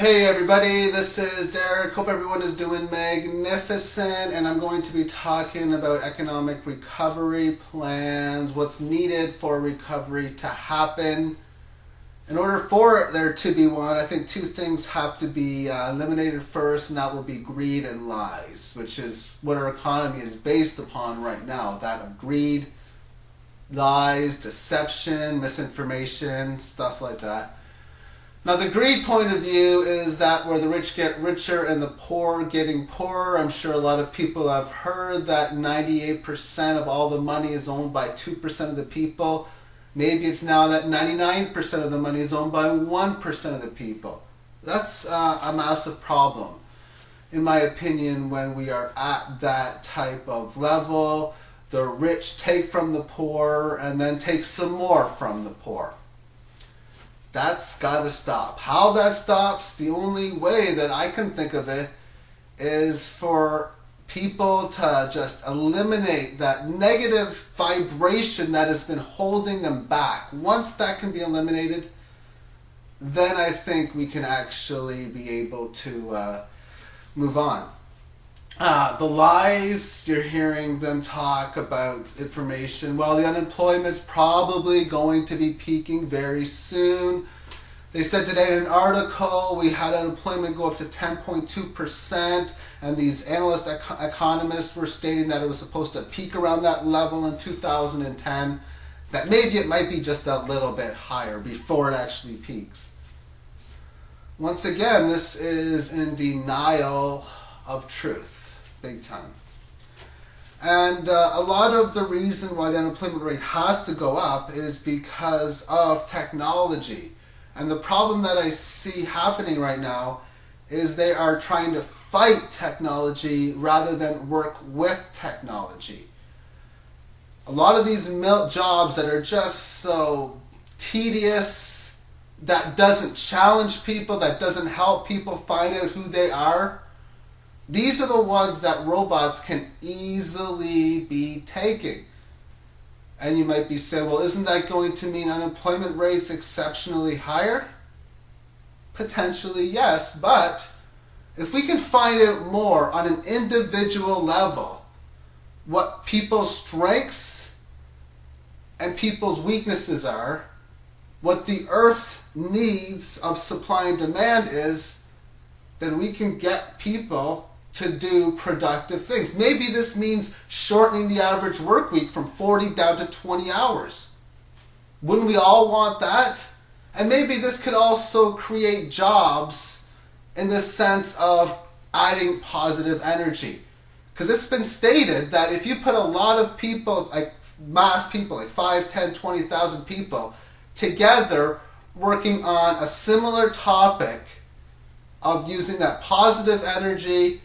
Hey everybody, this is Derek. Hope everyone is doing magnificent, and I'm going to be talking about economic recovery plans, what's needed for recovery to happen. In order for there to be one, I think two things have to be eliminated first, and that will be greed and lies, which is what our economy is based upon right now. That of greed, lies, deception, misinformation, stuff like that. Now, the greed point of view is that where the rich get richer and the poor getting poorer. I'm sure a lot of people have heard that 98% of all the money is owned by 2% of the people. Maybe it's now that 99% of the money is owned by 1% of the people. That's a massive problem, in my opinion, when we are at that type of level. The rich take from the poor and then take some more from the poor. That's got to stop. How that stops, the only way that I can think of it is for people to just eliminate that negative vibration that has been holding them back. Once that can be eliminated, then I think we can actually be able to move on. The lies, you're hearing them talk about information. Well, the unemployment's probably going to be peaking very soon. They said today in an article we had unemployment go up to 10.2%, and these analyst economists were stating that it was supposed to peak around that level in 2010, that maybe it might be just a little bit higher before it actually peaks. Once again, this is in denial of truth. Big time. And a lot of the reason why the unemployment rate has to go up is because of technology. And the problem that I see happening right now is they are trying to fight technology rather than work with technology. A lot of these jobs that are just so tedious, that doesn't challenge people, that doesn't help people find out who they are, these are the ones that robots can easily be taking. And you might be saying, well, isn't that going to mean unemployment rates exceptionally higher? Potentially, yes. But if we can find out more on an individual level what people's strengths and people's weaknesses are, what the Earth's needs of supply and demand is, then we can get people to do productive things. Maybe this means shortening the average work week from 40 down to 20 hours. Wouldn't we all want that? And maybe this could also create jobs in the sense of adding positive energy. Because it's been stated that if you put a lot of people, like mass people, like 5, 10, 20,000 people together working on a similar topic of using that positive energy,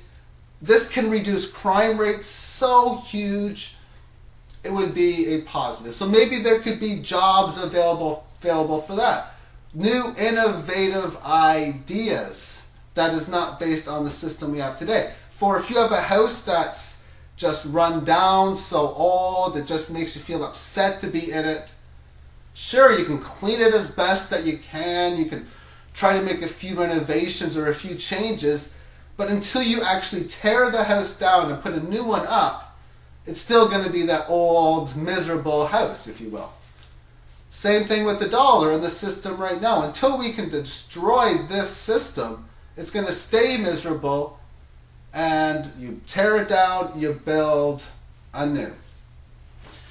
this can reduce crime rates so huge, it would be a positive. So maybe there could be jobs available for that. New innovative ideas that is not based on the system we have today. For if you have a house that's just run down, so old, it just makes you feel upset to be in it, sure, you can clean it as best that you can. You can try to make a few renovations or a few changes, but until you actually tear the house down and put a new one up, it's still going to be that old, miserable house, if you will. Same thing with the dollar and the system right now. Until we can destroy this system, it's going to stay miserable, and you tear it down, you build anew.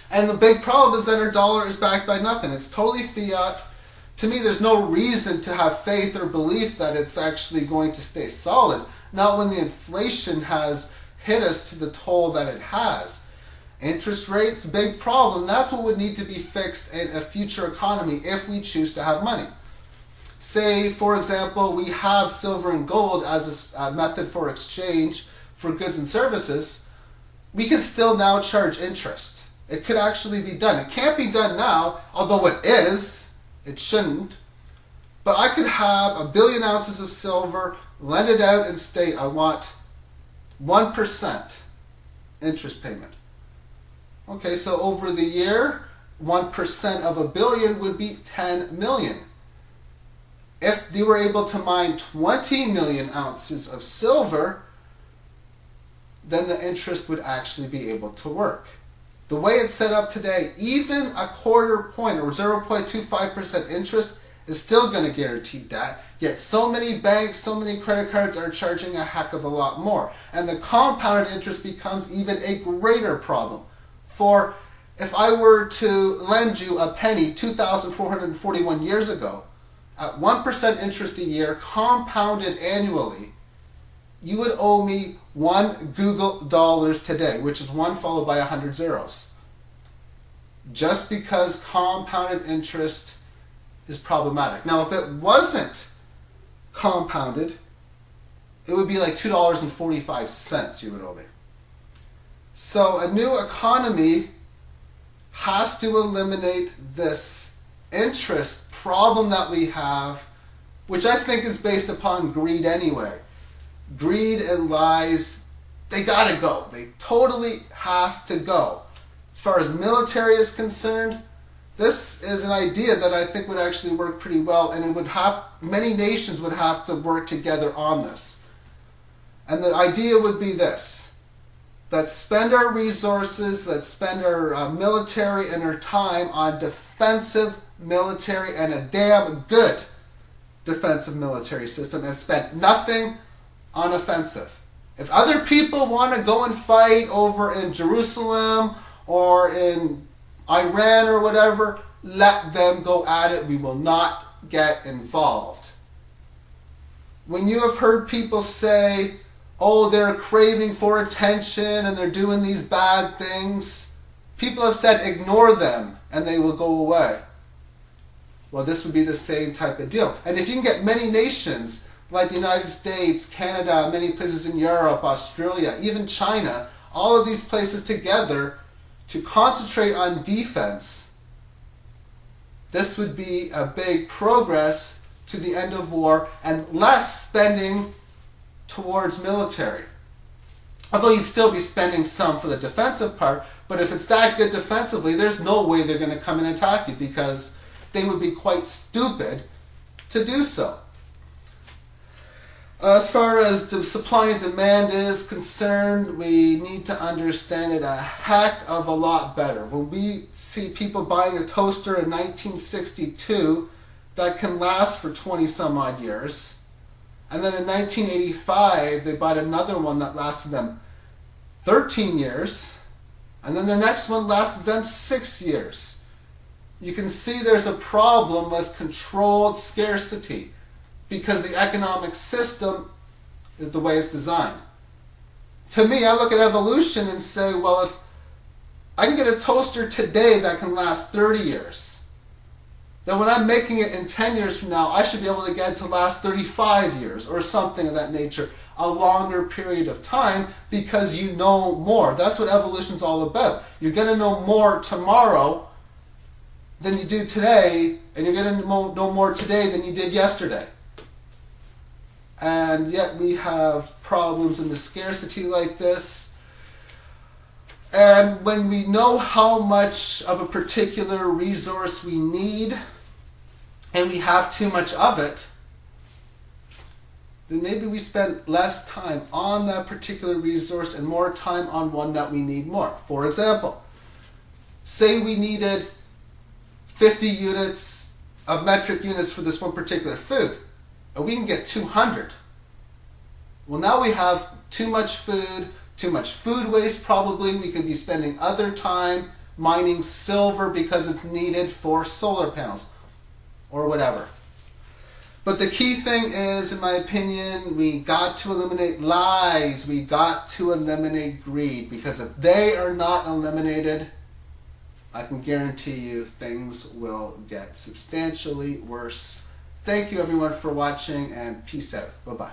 And the big problem is that our dollar is backed by nothing. It's totally fiat. To me, there's no reason to have faith or belief that it's actually going to stay solid. Not when the inflation has hit us to the toll that it has. Interest rates, big problem. That's what would need to be fixed in a future economy if we choose to have money. Say, for example, we have silver and gold as a method for exchange for goods and services. We can still now charge interest. It could actually be done. It can't be done now, although it is. It shouldn't. But I could have 1 billion ounces of silver, lend it out and state I want 1% interest payment. Okay, so over the year, 1% of 1 billion would be 10 million. if they were able to mine 20 million ounces of silver, then the interest would actually be able to work. The way it's set up today, even a quarter point or 0.25% interest is still going to guarantee that. Yet so many banks, so many credit cards are charging a heck of a lot more. And the compounded interest becomes even a greater problem. For if I were to lend you a penny 2,441 years ago, at 1% interest a year, compounded annually, you would owe me $1 Google dollars today, which is 1 followed by 100 zeros. Just because compounded interest is problematic. Now, if it wasn't compounded, it would be like $2.45 you would owe me. So a new economy has to eliminate this interest problem that we have, which I think is based upon greed anyway. Greed and lies, they gotta go. They totally have to go. As far as military is concerned, this is an idea that I think would actually work pretty well, and it would have, many nations would have to work together on this. And the idea would be this: let's spend our resources, let's spend our military and our time on defensive military and a damn good defensive military system, and spend nothing on offensive. If other people want to go and fight over in Jerusalem or in Iran or whatever, let them go at it. We will not get involved. When you have heard people say, oh, they're craving for attention and they're doing these bad things, people have said ignore them and they will go away. Well, this would be the same type of deal. And if you can get many nations like the United States, Canada, many places in Europe, Australia, even China, all of these places together to concentrate on defense, this would be a big progress to the end of war and less spending towards military. Although you'd still be spending some for the defensive part, but if it's that good defensively, there's no way they're going to come and attack you because they would be quite stupid to do so. As far as the supply and demand is concerned, we need to understand it a heck of a lot better. When we see people buying a toaster in 1962 that can last for 20 some odd years, and then in 1985 they bought another one that lasted them 13 years, and then their next one lasted them 6 years. You can see there's a problem with controlled scarcity, because the economic system is the way it's designed. To me, I look at evolution and say, well, if I can get a toaster today that can last 30 years, then when I'm making it in 10 years from now, I should be able to get it to last 35 years or something of that nature, a longer period of time, because you know more. That's what evolution's all about. You're going to know more tomorrow than you do today, and you're going to know more today than you did yesterday. And yet we have problems in the scarcity like this. And when we know how much of a particular resource we need, and we have too much of it, then maybe we spend less time on that particular resource and more time on one that we need more. For example, say we needed 50 units of metric units for this one particular food, and we can get 200. Well, now we have too much food waste probably. We could be spending other time mining silver because it's needed for solar panels or whatever. But the key thing is, in my opinion, we got to eliminate lies. We got to eliminate greed, because if they are not eliminated, I can guarantee you things will get substantially worse. Thank you everyone for watching, and peace out. Bye-bye.